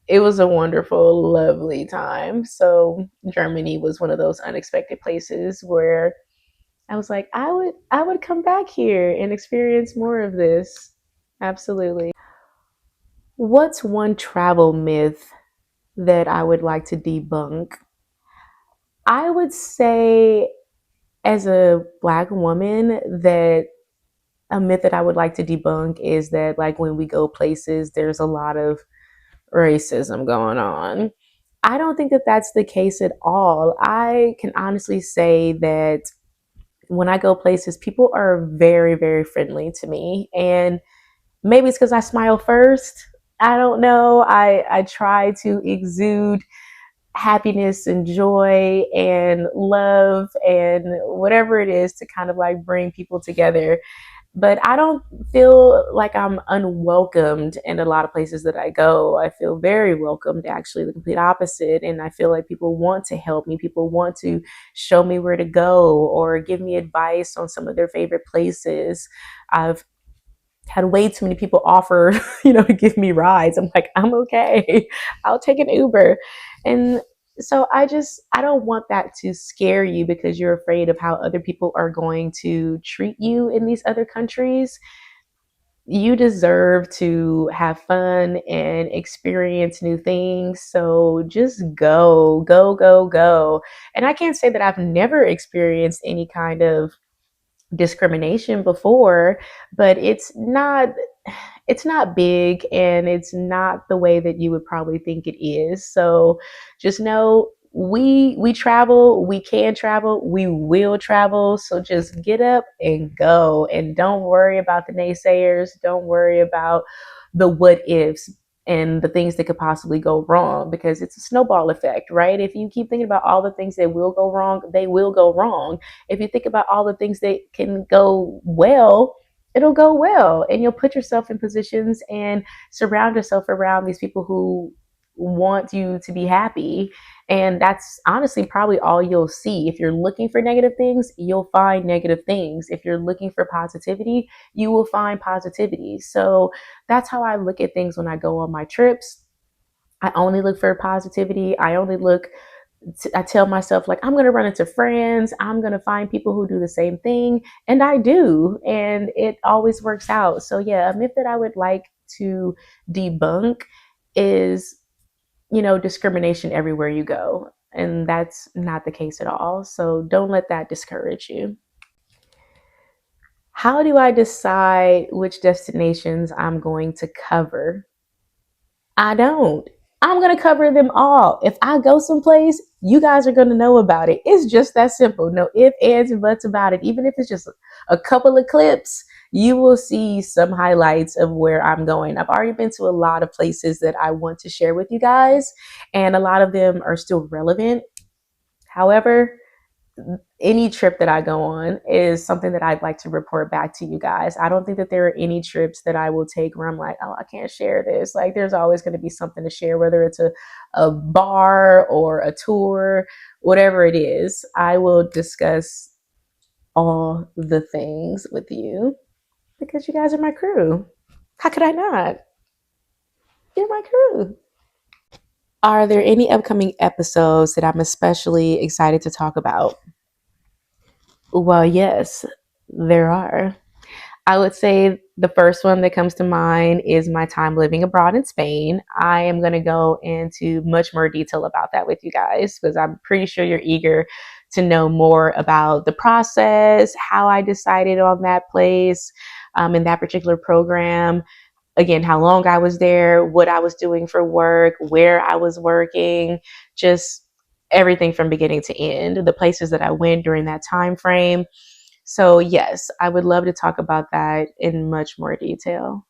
It was a wonderful, lovely time. So Germany was one of those unexpected places where I was like, I would come back here and experience more of this. Absolutely. What's one travel myth that I would like to debunk? I would say, as a Black woman, that a myth that I would like to debunk is that, like, when we go places, there's a lot of racism going on. I don't think that that's the case at all. I can honestly say that when I go places, people are very, very friendly to me. And maybe it's because I smile first. I don't know. I try to exude happiness and joy and love and whatever it is to kind of like bring people together. But I don't feel like I'm unwelcomed in a lot of places that I go. I feel very welcomed, actually, the complete opposite. And I feel like people want to help me. People want to show me where to go or give me advice on some of their favorite places. I've had way too many people offer, to give me rides. I'm like, I'm okay. I'll take an Uber. And so I don't want that to scare you because you're afraid of how other people are going to treat you in these other countries. You deserve to have fun and experience new things. So just go, go, go, go. And I can't say that I've never experienced any kind of discrimination before, but it's not big, and it's not the way that you would probably think it is. So just know, we travel, we can travel, we will travel. So just get up and go, and don't worry about the naysayers. Don't worry about the what ifs and the things that could possibly go wrong, because it's a snowball effect, right? If you keep thinking about all the things that will go wrong, they will go wrong. If you think about all the things that can go well, it'll go well, and you'll put yourself in positions and surround yourself around these people who want you to be happy. And that's honestly probably all you'll see. If you're looking for negative things, you'll find negative things. If you're looking for positivity, you will find positivity. So that's how I look at things when I go on my trips. I only look for positivity. I tell myself, like, I'm going to run into friends. I'm going to find people who do the same thing. And I do. And it always works out. So, yeah, a myth that I would like to debunk is, discrimination everywhere you go. And that's not the case at all. So don't let that discourage you. How do I decide which destinations I'm going to cover? I don't. I'm going to cover them all. If I go someplace, you guys are going to know about it. It's just that simple. No ifs, ands, and buts about it. Even if it's just a couple of clips, you will see some highlights of where I'm going. I've already been to a lot of places that I want to share with you guys, and a lot of them are still relevant. However, any trip that I go on is something that I'd like to report back to you guys. I don't think that there are any trips that I will take where I'm like, oh, I can't share this. Like, there's always going to be something to share, whether it's a bar or a tour, whatever it is. I will discuss all the things with you because you guys are my crew. How could I not? You're my crew. Are there any upcoming episodes that I'm especially excited to talk about? Well, yes, there are. I would say the first one that comes to mind is my time living abroad in Spain. I am going to go into much more detail about that with you guys because I'm pretty sure you're eager to know more about the process, how I decided on that place in that particular program. Again, how long I was there, what I was doing for work, where I was working, just everything from beginning to end, the places that I went during that time frame. So, yes, I would love to talk about that in much more detail.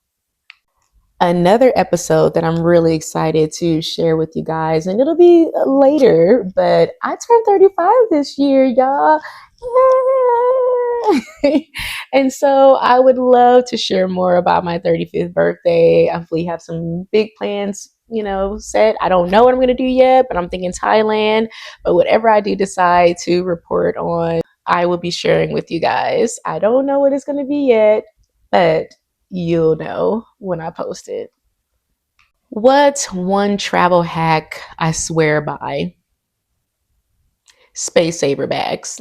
Another episode that I'm really excited to share with you guys, and it'll be later, but I turned 35 this year, y'all. Yay! And so I would love to share more about my 35th birthday. I hopefully have some big plans, set. I don't know what I'm going to do yet, but I'm thinking Thailand. But whatever I do decide to report on, I will be sharing with you guys. I don't know what it's going to be yet, but you'll know when I post it. What's one travel hack I swear by? Space saver bags.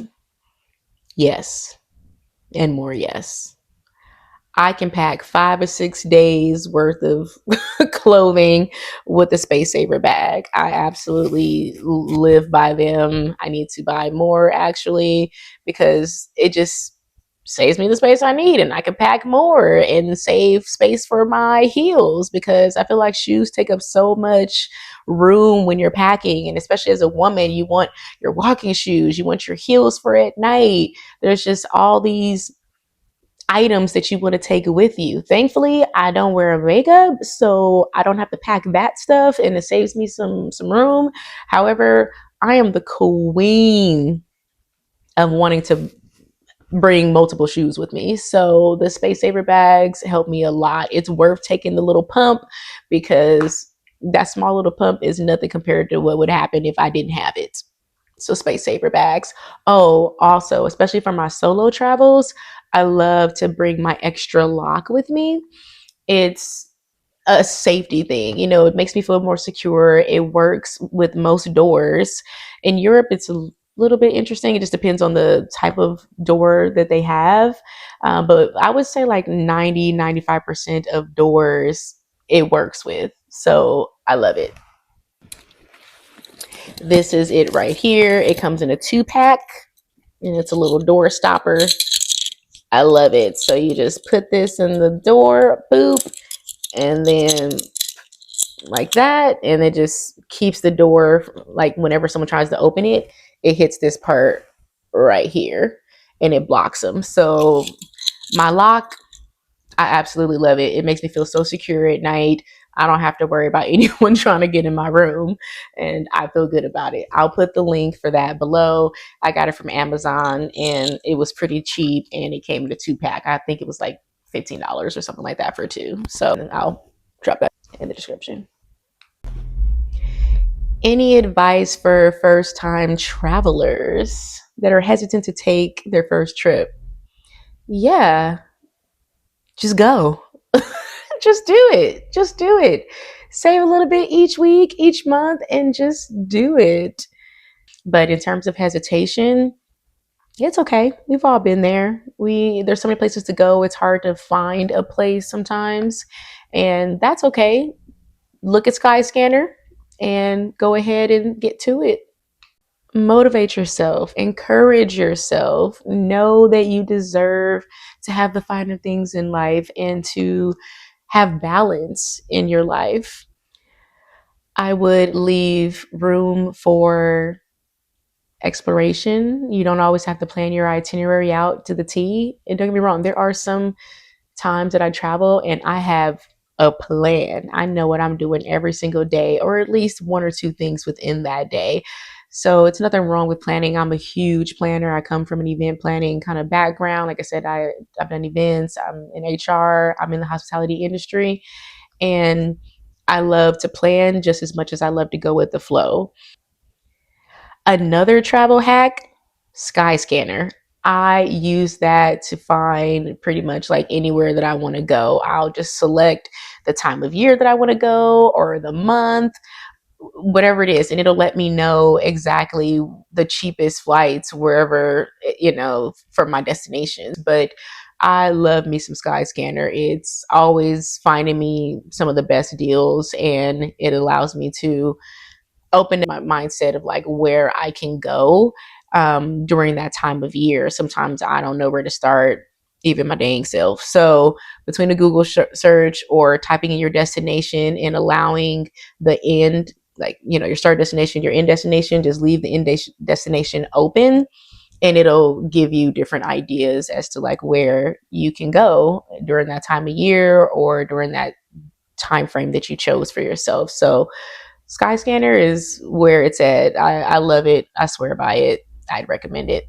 Yes. And more yes. I can pack 5 or 6 days worth of clothing with a space saver bag. I absolutely live by them. I need to buy more actually because it just saves me the space I need and I can pack more and save space for my heels because I feel like shoes take up so much room when you're packing, and especially as a woman, you want your walking shoes, you want your heels for at night. There's just all these items that you want to take with you. Thankfully, I don't wear makeup, so I don't have to pack that stuff and it saves me some room. However, I am the queen of wanting to bring multiple shoes with me. So the space saver bags help me a lot. It's worth taking the little pump because that small little pump is nothing compared to what would happen if I didn't have it. So space saver bags. Oh, also, especially for my solo travels, I love to bring my extra lock with me. It's a safety thing. It makes me feel more secure. It works with most doors. In Europe, it's a little bit interesting. It just depends on the type of door that they have. But I would say like 90-95% of doors it works with. So I love it. This is it right here. It comes in a 2-pack and it's a little door stopper. I love it. So you just put this in the door, boop, and then like that, and it just keeps the door, like whenever someone tries to open it, it hits this part right here and it blocks them. So my lock, I absolutely love it. It makes me feel so secure at night. I don't have to worry about anyone trying to get in my room, and I feel good about it. I'll put the link for that below. I got it from Amazon and it was pretty cheap and it came in a 2-pack. I think it was like $15 or something like that for two. So I'll drop that in the description. Any advice for first time travelers that are hesitant to take their first trip? Yeah, just go. Just do it. Just do it. Save a little bit each week, each month, and just do it. But in terms of hesitation, it's okay. We've all been there. There's so many places to go. It's hard to find a place sometimes, and that's okay. Look at Skyscanner and go ahead and get to it. Motivate yourself, encourage yourself, know that you deserve to have the finer things in life and to have balance in your life. I would leave room for exploration. You don't always have to plan your itinerary out to the T. And don't get me wrong, there are some times that I travel and I have a plan. I know what I'm doing every single day, or at least one or two things within that day. So it's nothing wrong with planning. I'm a huge planner. I come from an event planning kind of background. Like I said, I've done events. I'm in HR. I'm in the hospitality industry. And I love to plan just as much as I love to go with the flow. Another travel hack, Skyscanner. I use that to find pretty much like anywhere that I want to go. I'll just select the time of year that I want to go or the month, whatever it is, and it'll let me know exactly the cheapest flights wherever, from my destinations. But I love me some Skyscanner. It's always finding me some of the best deals, and it allows me to open my mindset of like where I can go during that time of year. Sometimes I don't know where to start, even my dang self. So between a Google search or typing in your destination and allowing the end, like, your start destination, your end destination, just leave the end destination open, and it'll give you different ideas as to like where you can go during that time of year or during that time frame that you chose for yourself. So Skyscanner is where it's at. I love it. I swear by it. I'd recommend it.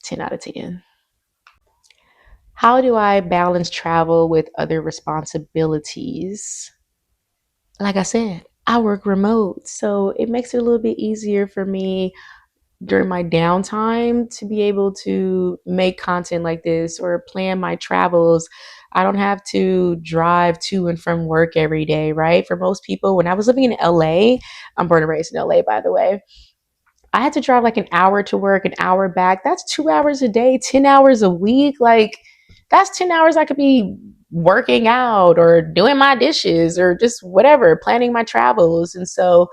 10 out of 10. How do I balance travel with other responsibilities? Like I said, I work remote, so it makes it a little bit easier for me during my downtime to be able to make content like this or plan my travels. I don't have to drive to and from work every day, right? For most people, when I was living in LA, I'm born and raised in LA, by the way, I had to drive like an hour to work, an hour back. That's 2 hours a day, 10 hours a week. Like, that's 10 hours I could be working out or doing my dishes or just whatever, planning my travels. And so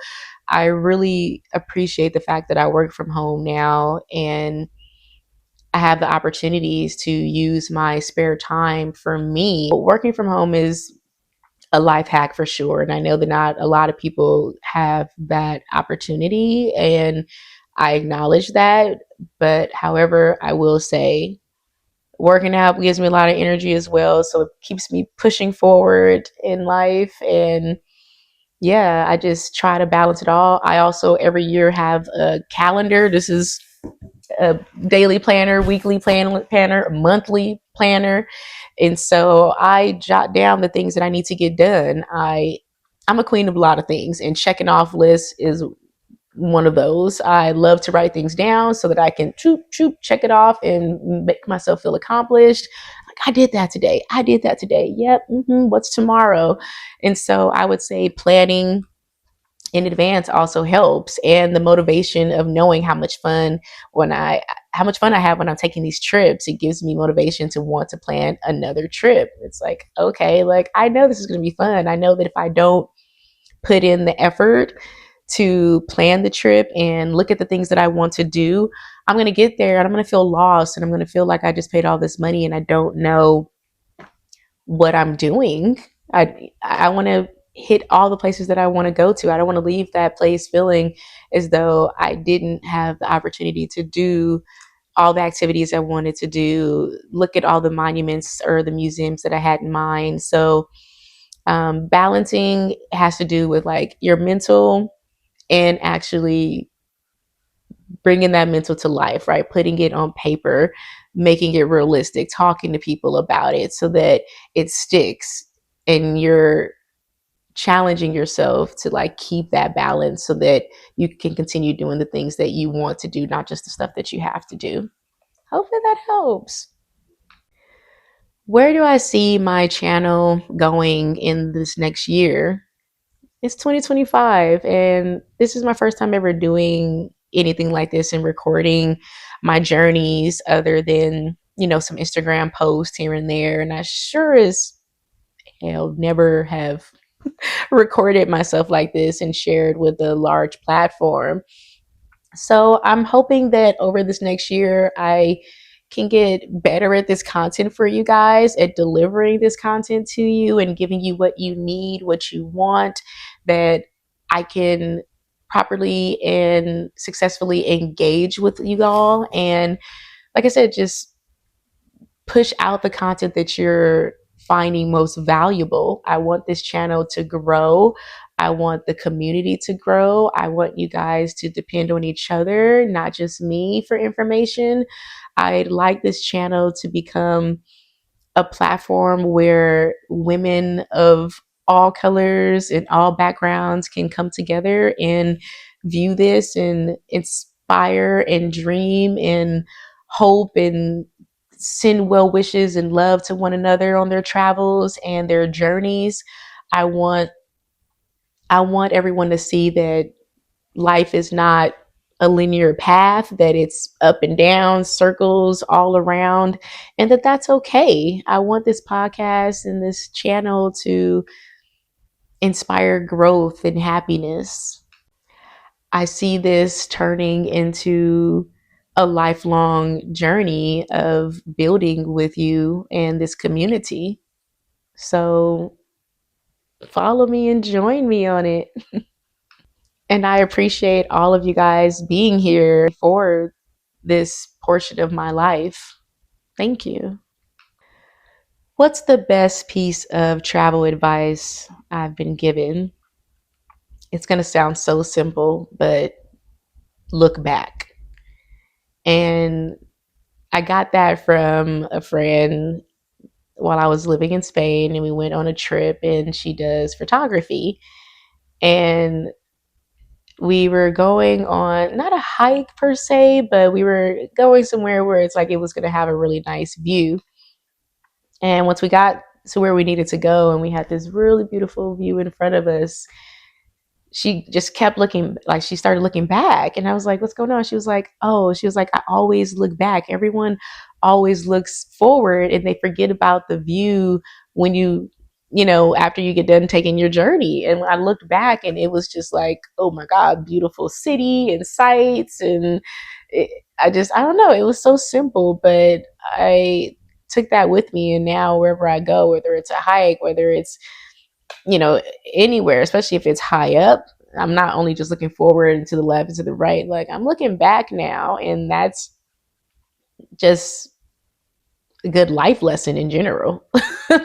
I really appreciate the fact that I work from home now and I have the opportunities to use my spare time for me. Working from home is a life hack for sure. And I know that not a lot of people have that opportunity, and I acknowledge that. But however, I will say working out gives me a lot of energy as well. So it keeps me pushing forward in life. And yeah, I just try to balance it all. I also every year have a calendar. This is a daily planner, weekly planner, monthly planner. And so I jot down the things that I need to get done. I'm a queen of a lot of things, and checking off lists is one of those. I love to write things down so that I can check it off and make myself feel accomplished. Like, I did that today. I did that today. Yep. What's tomorrow? And so I would say planning in advance also helps, and the motivation of knowing how much fun I have when I'm taking these trips, it gives me motivation to want to plan another trip. It's like, okay, like I know this is going to be fun. I know that if I don't put in the effort to plan the trip and look at the things that I want to do, I'm going to get there and I'm going to feel lost, and I'm going to feel like I just paid all this money and I don't know what I'm doing. I want to hit all the places that I want to go to. I don't want to leave that place feeling as though I didn't have the opportunity to do all the activities I wanted to do, look at all the monuments or the museums that I had in mind. So balancing has to do with like your mental and actually bringing that mental to life, right? Putting it on paper, making it realistic, talking to people about it so that it sticks, and you're challenging yourself to like keep that balance so that you can continue doing the things that you want to do, not just the stuff that you have to do. Hopefully that helps. Where do I see my channel going in this next year? It's 2025, and this is my first time ever doing anything like this and recording my journeys other than, some Instagram posts here and there. And I sure as hell never have recorded myself like this and shared with a large platform. So I'm hoping that over this next year, I can get better at this content for you guys, at delivering this content to you and giving you what you need, what you want, that I can properly and successfully engage with you all. And like I said, just push out the content that you're finding most valuable. I want this channel to grow. I want the community to grow. I want you guys to depend on each other, not just me for information. I'd like this channel to become a platform where women of all colors and all backgrounds can come together and view this and inspire and dream and hope and send well wishes and love to one another on their travels and their journeys. I want I want everyone to see that life is not a linear path, that it's up and down, circles all around, and that that's okay. I want this podcast and this channel to inspire growth and happiness. I see this turning into a lifelong journey of building with you and this community. So follow me and join me on it. And I appreciate all of you guys being here for this portion of my life. Thank you. What's the best piece of travel advice I've been given? It's going to sound so simple, but look back. And I got that from a friend while I was living in Spain, and we went on a trip, and she does photography. And we were going on not a hike per se, but we were going somewhere where it's like it was going to have a really nice view. And once we got to where we needed to go and we had this really beautiful view in front of us, she just kept looking, like she started looking back. And I was like, what's going on? She was like, I always look back. Everyone always looks forward and they forget about the view when after you get done taking your journey. And when I looked back, and it was just like, oh my God, beautiful city and sights. And I don't know, it was so simple, but I took that with me. And now wherever I go, whether it's a hike, whether it's anywhere, especially if it's high up, I'm not only just looking forward and to the left and to the right, like I'm looking back now. And that's just a good life lesson in general.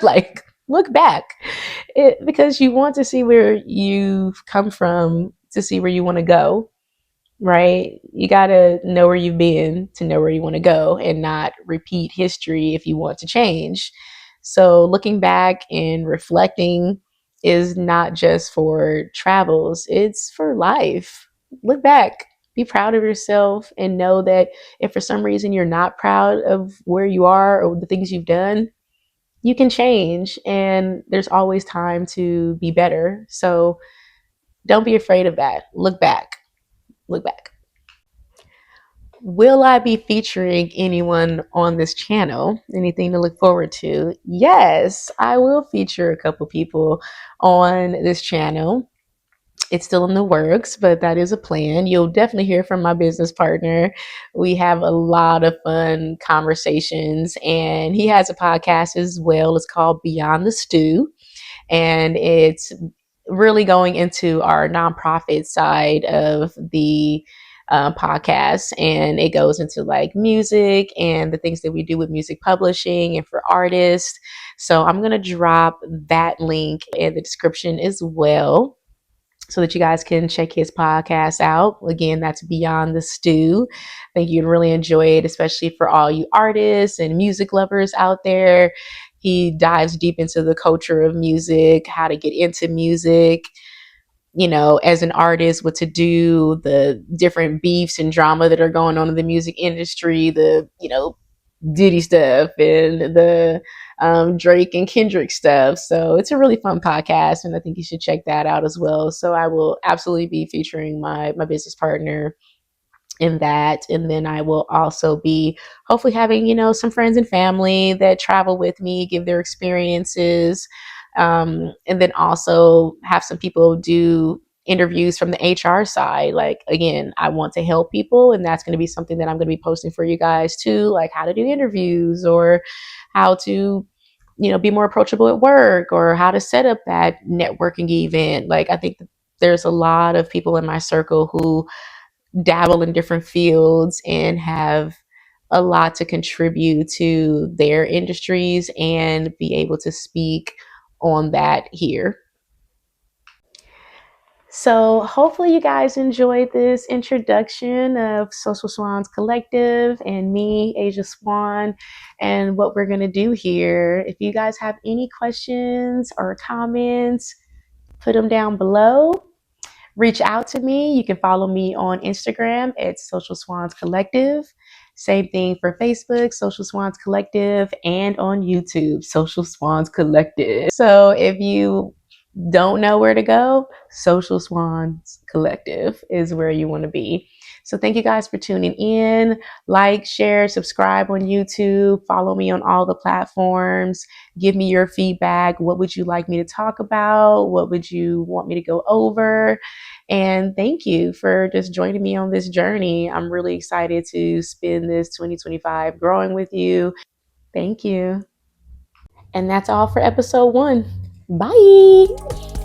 Like, look back, because you want to see where you've come from to see where you want to go, right? You got to know where you've been to know where you want to go, and not repeat history if you want to change. So looking back and reflecting is not just for travels, it's for life. Look back, be proud of yourself, and know that if for some reason you're not proud of where you are or the things you've done, you can change, and there's always time to be better. So don't be afraid of that. Look back. Look back. Will I be featuring anyone on this channel? Anything to look forward to? Yes, I will feature a couple people on this channel. It's still in the works, but that is a plan. You'll definitely hear from my business partner. We have a lot of fun conversations, and he has a podcast as well. It's called Beyond the Stew, and it's really going into our nonprofit side of the podcast, and it goes into like music and the things that we do with music publishing and for artists. So I'm going to drop that link in the description as well, so that you guys can check his podcast out. Again, that's Beyond the Stew. I think you'd really enjoy it, especially for all you artists and music lovers out there. He dives deep into the culture of music, how to get into music, as an artist, what to do, the different beefs and drama that are going on in the music industry, the, Diddy stuff and the Drake and Kendrick stuff. So it's a really fun podcast, and I think you should check that out as well. So I will absolutely be featuring my business partner in that. And then I will also be hopefully having, some friends and family that travel with me, give their experiences. And then also have some people do interviews from the HR side. Like, again, I want to help people, and that's going to be something that I'm going to be posting for you guys too, like how to do interviews or how to, be more approachable at work or how to set up that networking event. Like, I think there's a lot of people in my circle who dabble in different fields and have a lot to contribute to their industries and be able to speak on that here. So, hopefully, you guys enjoyed this introduction of Social Swans Collective and me, Asha Swan, and what we're going to do here. If you guys have any questions or comments, put them down below. Reach out to me. You can follow me on Instagram at Social Swans Collective. Same thing for Facebook, Social Swans Collective, and on YouTube, Social Swans Collective. So if you don't know where to go, Social Swans Collective is where you want to be. So thank you guys for tuning in. Like, share, subscribe on YouTube. Follow me on all the platforms. Give me your feedback. What would you like me to talk about? What would you want me to go over? And thank you for just joining me on this journey. I'm really excited to spend this 2025 growing with you. Thank you. And that's all for episode 1. Bye.